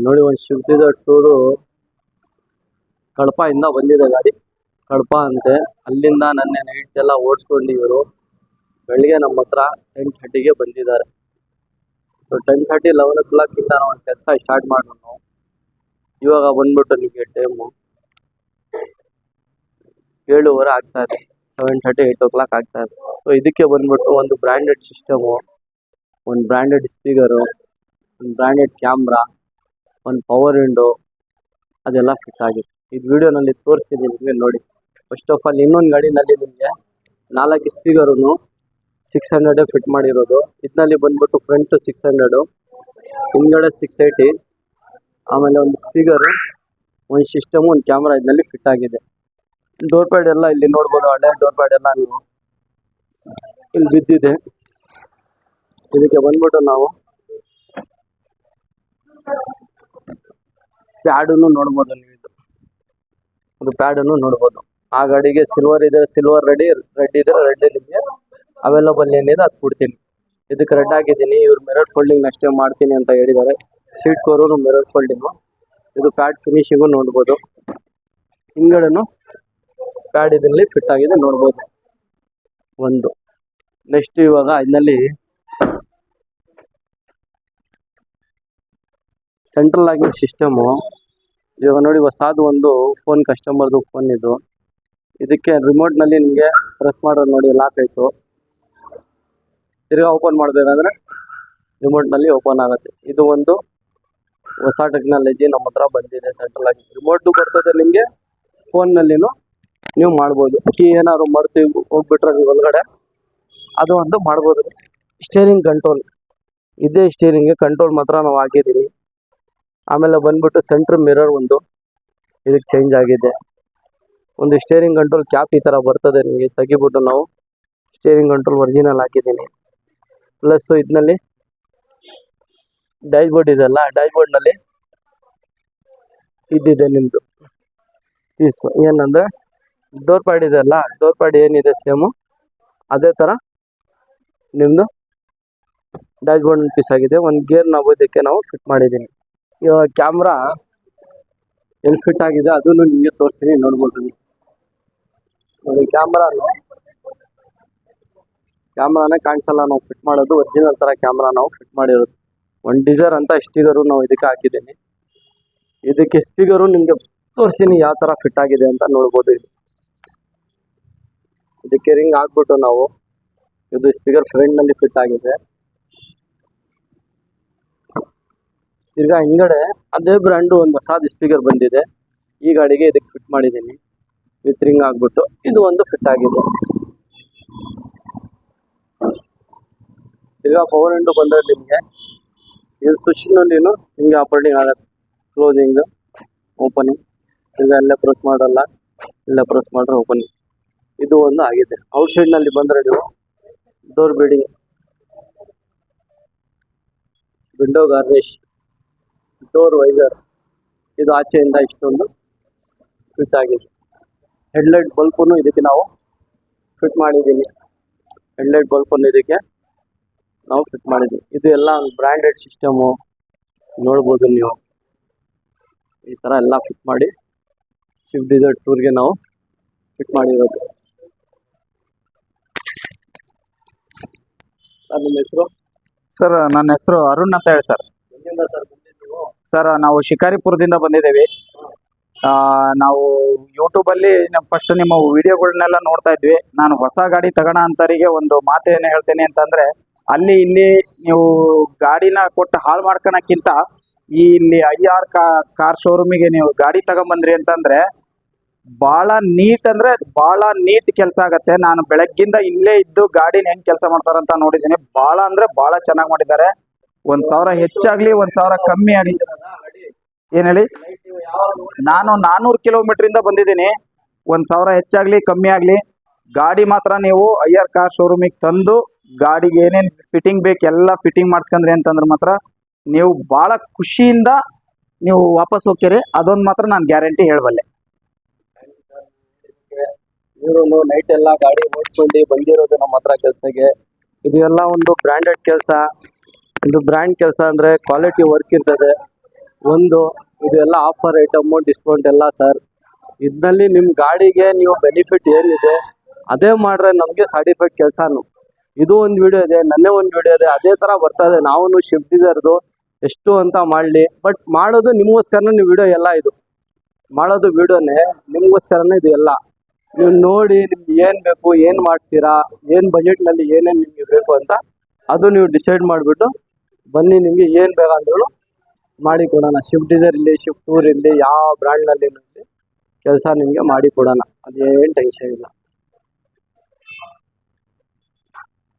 ನೋಡಿ ಒಂದು shift tour Kadapa ಇಂದ ಬಂದಿದೆ ಗಾಡಿ. ಕಡಪ ಅಂತೆ, ಅಲ್ಲಿಂದ ನನ್ನೆ ನೈಟ್ ಎಲ್ಲ ಓಡಿಸ್ಕೊಂಡು ಇವರು ಬೆಳಿಗ್ಗೆ ನಮ್ಮ ಹತ್ರ 10:30ಗೆ ಬಂದಿದ್ದಾರೆ. ಸೊ 10:30 11 o'clock ಇಂದ ನಾವು ಒಂದು ಕೆಲಸ ಸ್ಟಾರ್ಟ್ ಮಾಡೋಣ. ಇವಾಗ ಬಂದ್ಬಿಟ್ಟು ನಿಮಗೆ ಟೈಮು 7:15 ಆಗ್ತಾ ಇದೆ. 7:30 8 o'clock ಆಗ್ತಾ ಇದೆ. ಸೊ ಇದಕ್ಕೆ ಬಂದ್ಬಿಟ್ಟು ಒಂದು ಬ್ರ್ಯಾಂಡೆಡ್ ಸಿಸ್ಟಮು, ಒಂದು ಬ್ರ್ಯಾಂಡೆಡ್ ಸ್ಪೀಕರು, ಒಂದು ಬ್ರ್ಯಾಂಡೆಡ್ ಕ್ಯಾಮ್ರಾ, ಒಂದು ಪವರ್ ವಿಂಡೋ ಅದೆಲ್ಲ ಫಿಟ್ ಆಗಿದೆ. ಇದು ವಿಡಿಯೋನಲ್ಲಿ ತೋರಿಸ್ತಿದ್ದೀನಿ ನಿಮಗೆ ನೋಡಿ. ಫಸ್ಟ್ ಆಫ್ ಆಲ್ ಇನ್ನೊಂದು ಗಾಡಿನಲ್ಲಿ ನಿಮಗೆ 4 ಸ್ಪೀಕರು 600 ಫಿಟ್ ಮಾಡಿರೋದು. ಇದರಲ್ಲಿ ಬಂದ್ಬಿಟ್ಟು ಫ್ರಂಟ್ 600, ಹಿಂದ್ಗಡೆ 680, ಆಮೇಲೆ ಒಂದು ಸ್ಪೀಕರು, ಒಂದು ಸಿಸ್ಟಮು, ಒಂದು ಕ್ಯಾಮ್ರಾ ಇದರಲ್ಲಿ ಫಿಟ್ ಆಗಿದೆ. ಡೋರ್ ಪ್ಯಾಡ್ ಎಲ್ಲ ಇಲ್ಲಿ ನೋಡ್ಬೋದು. ಹಳೆ ಡೋರ್ ಪ್ಯಾಡ್ ಎಲ್ಲ ನೀವು ಇಲ್ಲಿ ಬಿದ್ದಿದೆ. ಇದಕ್ಕೆ ಬಂದ್ಬಿಟ್ಟು ನಾವು ಪ್ಯಾಡನ್ನು ನೋಡ್ಬೋದು. ನೀವು ಇದು ಪ್ಯಾಡನ್ನು ನೋಡ್ಬೋದು. ಆ ಗಾಡಿಗೆ ಸಿಲ್ವರ್ ಇದೆ, ಸಿಲ್ವರ್ ರೆಡ್ ಇದೆ, ರೆಡ್ ನಿಮಗೆ ಅವೈಲಬಲ್ ಏನಿದೆ ಅದು ಕೊಡ್ತೀನಿ. ಇದಕ್ಕೆ ರೆಡ್ ಆಗಿದ್ದೀನಿ. ಇವ್ರು ಮಿರರ್ ಫೋಲ್ಡಿಂಗ್ ಅಷ್ಟೇ ಮಾಡ್ತೀನಿ ಅಂತ ಹೇಳಿದ್ದಾರೆ. Seat cover mirror folding. ಇದು ಪ್ಯಾಡ್ ಫಿನಿಶಿಂಗು ನೋಡ್ಬೋದು. ಹಿಂಗಡೆನು ಪ್ಯಾಡ್ ಇದರಲ್ಲಿ ಫಿಟ್ ಆಗಿದೆ ನೋಡ್ಬೋದು. ಒಂದು ನೆಕ್ಸ್ಟ್ ಇವಾಗ ಇದರಲ್ಲಿ ಸೆಂಟ್ರಲ್ ಆಗಿ ಸಿಸ್ಟಮು. ಇವಾಗ ನೋಡಿ ಹೊಸದು ಒಂದು ಫೋನ್, ಕಸ್ಟಮರ್ದು ಫೋನ್ ಇದು. ಇದಕ್ಕೆ ರಿಮೋಟ್ನಲ್ಲಿ ನಿಮಗೆ ಪ್ರೆಸ್ ಮಾಡೋದು ನೋಡಿ ಲಾಕ್ ಆಯಿತು. ತಿರ್ಗಾ ಓಪನ್ ಮಾಡಬೇಕಂದ್ರೆ ರಿಮೋಟ್ನಲ್ಲಿ ಓಪನ್ ಆಗುತ್ತೆ. ಇದು ಒಂದು ಹೊಸ ಟೆಕ್ನಾಲಜಿ ನಮ್ಮ ಹತ್ರ ಬಂದಿದೆ. ಸೆಂಟ್ರಲ್ ಆಗಿ ರಿಮೋಟು ಬರ್ತದೆ ನಿಮಗೆ, ಫೋನ್ನಲ್ಲಿನೂ ನೀವು ಮಾಡ್ಬೋದು. ಕೀ ಏನಾದ್ರು ಮರ್ತು ಹೋಗ್ಬಿಟ್ರೆ ನೀವು ಒಳಗಡೆ ಅದು ಒಂದು ಮಾಡ್ಬೋದು. ಸ್ಟೇರಿಂಗ್ ಕಂಟ್ರೋಲ್, ಇದೇ ಸ್ಟೇರಿಂಗ್ಗೆ ಕಂಟ್ರೋಲ್ ಮಾತ್ರ ನಾವು ಹಾಕಿದ್ದೀವಿ. ಆಮೇಲೆ ಬಂದ್ಬಿಟ್ಟು ಸೆಂಟ್ರ್ ಮಿರರ್ ಒಂದು ಇದಕ್ಕೆ ಚೇಂಜ್ ಆಗಿದೆ. ಒಂದು ಸ್ಟೇರಿಂಗ್ ಕಂಟ್ರೋಲ್ ಕ್ಯಾಪ್ ಈ ಥರ ಬರ್ತದೆ ನಿಮಗೆ, ತೆಗಿಬಿಟ್ಟು ನಾವು ಸ್ಟೇರಿಂಗ್ ಕಂಟ್ರೋಲ್ ಒರಿಜಿನಲ್ ಹಾಕಿದ್ದೀನಿ. ಪ್ಲಸ್ ಇದರಲ್ಲಿ ಡ್ಯಾಶ್ಬೋರ್ಡ್ ಇದೆಲ್ಲ, ಡ್ಯಾಶ್ಬೋರ್ಡ್ನಲ್ಲಿ ಇದ್ದಿದೆ ನಿಮ್ಮದು ಪೀಸು. ಏನಂದರೆ ಡೋರ್ ಪ್ಯಾಡ್ ಇದೆಲ್ಲ, ಡೋರ್ ಪ್ಯಾಡ್ ಏನಿದೆ ಸೇಮು ಅದೇ ಥರ ನಿಮ್ಮದು ಡ್ಯಾಶ್ಬೋರ್ಡ್ ಪೀಸ್ ಆಗಿದೆ. ಒಂದು ಗೇರ್ ನಾವು ಇದಕ್ಕೆ ನಾವು ಫಿಟ್ ಮಾಡಿದ್ದೀನಿ. ಇವಾಗ ಕ್ಯಾಮ್ರಾ ಎಲ್ಲಿ ಫಿಟ್ ಆಗಿದೆ ಅದನ್ನು ನಿಮಗೆ ತೋರಿಸ್ತೀನಿ, ನೋಡ್ಬೋದು ನೀವು. ನೋಡಿ ಕ್ಯಾಮ್ರಾನೇ ಕಾಣಿಸಲ್ಲ, ನಾವು ಫಿಟ್ ಮಾಡೋದು ಒರಿಜಿನಲ್ ಥರ ಕ್ಯಾಮ್ರಾ ನಾವು ಫಿಟ್ ಮಾಡಿರೋದು. ಒಂದು ಡಿಸೈರ್ ಅಂತ ಸ್ಟಿಕರು ನಾವು ಇದಕ್ಕೆ ಹಾಕಿದ್ದೀನಿ. ಇದಕ್ಕೆ ಸ್ಪೀಕರು ನಿಮಗೆ ತೋರಿಸ್ತೀನಿ ಯಾವ ಥರ ಫಿಟ್ ಆಗಿದೆ ಅಂತ ನೋಡ್ಬೋದು. ಇದಕ್ಕೆ ರಿಂಗ್ ಹಾಕ್ಬಿಟ್ಟು ನಾವು ಇದು ಸ್ಪೀಕರ್ ಫ್ರಂಟ್ನಲ್ಲಿ ಫಿಟ್ ಆಗಿದೆ. ಈಗ ಹಿಂಗಡೆ ಅದೇ ಬ್ರ್ಯಾಂಡು ಒಂದು ಹೊಸದು ಸ್ಪೀಕರ್ ಬಂದಿದೆ. ಈ ಗಾಡಿಗೆ ಇದಕ್ಕೆ ಫಿಟ್ ಮಾಡಿದ್ದೀನಿ ವಿತ್ ರಿಂಗ್ ಹಾಕ್ಬಿಟ್ಟು. ಇದು ಒಂದು ಫಿಟ್ ಆಗಿದೆ. ಈಗ ಪವರ್ ವಿಂಡೋ ಬಂದರೆ ನಿಮಗೆ ಇದು ಸ್ವಿಚ್ನಲ್ಲಿನೂ ಹಿಂಗೆ ಆಪರೇಟಿಂಗ್ ಆಗುತ್ತೆ. Closing, opening. ಈಗ ಅಲ್ಲೇ ಪ್ರೆಸ್ ಮಾಡಲ್ಲ, ಇಲ್ಲೇ ಪ್ರೆಸ್ ಮಾಡ್ರೆ ಓಪನಿಂಗ್. ಇದು ಒಂದು ಆಗಿದೆ. ಔಟ್ಸೈಡ್ನಲ್ಲಿ ಬಂದರೆ ನೀವು door beading, window garnish, door visor ಇದು ಆಚೆಯಿಂದ ಇಷ್ಟೊಂದು ಫಿಟ್ ಆಗಿದೆ. ಹೆಡ್ಲೈಟ್ ಬಲ್ಪನ್ನು ಇದಕ್ಕೆ ನಾವು ಫಿಟ್ ಮಾಡಿದ್ದೀನಿ. ಹೆಡ್ಲೈಟ್ ಬಲ್ಪನ್ನು ಇದಕ್ಕೆ ನಾವು ಫಿಟ್ ಮಾಡಿದ್ದೀವಿ. ಇದು ಎಲ್ಲ ಒಂದು ಬ್ರ್ಯಾಂಡೆಡ್ ಸಿಸ್ಟಮು ನೋಡ್ಬೋದು ನೀವು. ಈ ಥರ ಎಲ್ಲ ಫಿಟ್ ಮಾಡಿ ಸ್ವಿಫ್ಟ್ ಡಿಸೈರ್ ಟೂರ್ಗೆ ನಾವು ಫಿಟ್ ಮಾಡಿರೋದು. ಸರ್ ನಿಮ್ಮ ಹೆಸರು? ಸರ್ ನನ್ನ ಹೆಸರು ಅರುಣ್ ಅಂತ ಹೇಳಿ ಸರ್. ಎಲ್ಲಿಂದ ಸರ್ ಬಂದಿದ್ದೀವಿ? ಸರ್ ನಾವು ಶಿಕಾರಿಪುರದಿಂದ ಬಂದಿದ್ದೇವೆ. ನಾವು ಯೂಟ್ಯೂಬಲ್ಲಿ ಫಸ್ಟ್ ನಿಮ್ಮ ವಿಡಿಯೋಗಳನ್ನೆಲ್ಲ ನೋಡ್ತಾ ಇದ್ವಿ. ನಾನು ಹೊಸ ಗಾಡಿ ತಗೋಣ ಅಂತವರಿಗೆ ಒಂದು ಮಾತೇನು ಹೇಳ್ತೇನೆ ಅಂತಂದರೆ, ಅಲ್ಲಿ ಇಲ್ಲಿ ನೀವು ಗಾಡಿನ ಕೊಟ್ಟು ಹಾಳು ಮಾಡ್ಕೊಳಕ್ಕಿಂತ ಇಲ್ಲಿ IR ಕಾರ್ ಶೋರೂಮಿಗೆ ನೀವು ಗಾಡಿ ತಗೊಂಬಂದ್ರಿ ಅಂತಂದರೆ ಭಾಳ ನೀಟ್, ಅಂದರೆ ಭಾಳ ನೀಟ್ ಕೆಲಸ ಆಗುತ್ತೆ. ನಾನು ಬೆಳಗ್ಗಿಂದ ಇಲ್ಲೇ ಇದ್ದು ಗಾಡಿನ ಹೆಂಗೆ ಕೆಲಸ ಮಾಡ್ತಾರಂತ ನೋಡಿದ್ದೀನಿ. ಭಾಳ ಅಂದರೆ ಭಾಳ ಚೆನ್ನಾಗಿ ಮಾಡಿದ್ದಾರೆ. 1,000 ಹೆಚ್ಚಾಗಲಿ 1,000 ಕಮ್ಮಿ ಆಗಲಿ. ಏನು ಹೇಳಿ, ನಾನು 400 ಕಿಲೋಮೀಟ್ರಿಂದ ಬಂದಿದ್ದೀನಿ. 1,000 ಹೆಚ್ಚಾಗಲಿ ಕಮ್ಮಿ ಆಗಲಿ, ಗಾಡಿ ಮಾತ್ರ ನೀವು IR ಕಾರ್ ಶೋರೂಮಿಗೆ ತಂದು ಗಾಡಿಗೆ ಏನೇನು ಫಿಟ್ಟಿಂಗ್ ಬೇಕು ಎಲ್ಲ ಫಿಟ್ಟಿಂಗ್ ಮಾಡಿಸ್ಕೊಂಡ್ರಿ ಅಂತಂದ್ರೆ ಮಾತ್ರ ನೀವು ಭಾಳ ಖುಷಿಯಿಂದ ನೀವು ವಾಪಸ್ ಹೋಗ್ತೀರಿ. ಅದೊಂದು ಮಾತ್ರ ನಾನು ಗ್ಯಾರಂಟಿ ಹೇಳಬಲ್ಲೆ. ಇವರು ನೈಟ್ ಎಲ್ಲ ಗಾಡಿ ಓಡಿಸ್ಕೊಂಡು ಬಂದಿರೋದು ನಮ್ಮ ಹತ್ರ ಕೆಲಸಕ್ಕೆ. ಇದು ಎಲ್ಲ ಒಂದು ಬ್ರ್ಯಾಂಡೆಡ್ ಕೆಲಸ. ಇದು ಬ್ರ್ಯಾಂಡ್ ಕೆಲಸ ಅಂದರೆ ಕ್ವಾಲಿಟಿ ವರ್ಕ್ ಇರ್ತದೆ. ಒಂದು ಇದೆಲ್ಲ ಆಫರ್ ಐಟಮು ಡಿಸ್ಕೌಂಟ್ ಎಲ್ಲ ಸರ್. ಇದರಲ್ಲಿ ನಿಮ್ಮ ಗಾಡಿಗೆ ನೀವು ಬೆನಿಫಿಟ್ ಏನಿದೆ ಅದೇ ಮಾಡ್ರೆ ನಮಗೆ ಸೈಡ್ ಎಫೆಕ್ಟ್ ಕೆಲಸನು. ಇದು ಒಂದು ವಿಡಿಯೋ ಇದೆ, ನನ್ನೇ ಒಂದು ವಿಡಿಯೋ ಇದೆ, ಅದೇ ಥರ ಬರ್ತದೆ. ನಾವು ಶಿಫ್ಟ್ ಡಿಸೈರ್ದು ಎಷ್ಟು ಅಂತ ಮಾಡಲಿ, ಬಟ್ ಮಾಡೋದು ನಿಮಗೋಸ್ಕರನೇ. ನೀವು ವಿಡಿಯೋ ಎಲ್ಲ ಇದು ಮಾಡೋದು ವಿಡಿಯೋನೇ ನಿಮಗೋಸ್ಕರನೇ ಇದು ಎಲ್ಲ. ನೀವು ನೋಡಿ ನಿಮ್ಗೆ ಏನು ಬೇಕು, ಏನು ಮಾಡ್ತೀರಾ, ಏನು ಬಜೆಟ್ನಲ್ಲಿ ಏನೇನು ನಿಮಗೆ ಬೇಕು ಅಂತ ಅದು ನೀವು ಡಿಸೈಡ್ ಮಾಡಿಬಿಟ್ಟು ಬನ್ನಿ. ನಿಮಗೆ ಏನು ಬೇಕಂದ್ರೂ ಮಾಡಿ ಕೊಡೋಣ. ಶಿಫ್ಟ್ ಡಿಸೈರ್ ಇರಲಿ, ಶಿಫ್ಟ್ ಟೂರ್ ಇರಲಿ, ಯಾವ ಬ್ರ್ಯಾಂಡ್ನಲ್ಲಿ ಕೆಲಸ ನಿಮಗೆ ಮಾಡಿ ಕೊಡೋಣ. ಅದೇನು ಟೆನ್ಷನ್ ಇಲ್ಲ.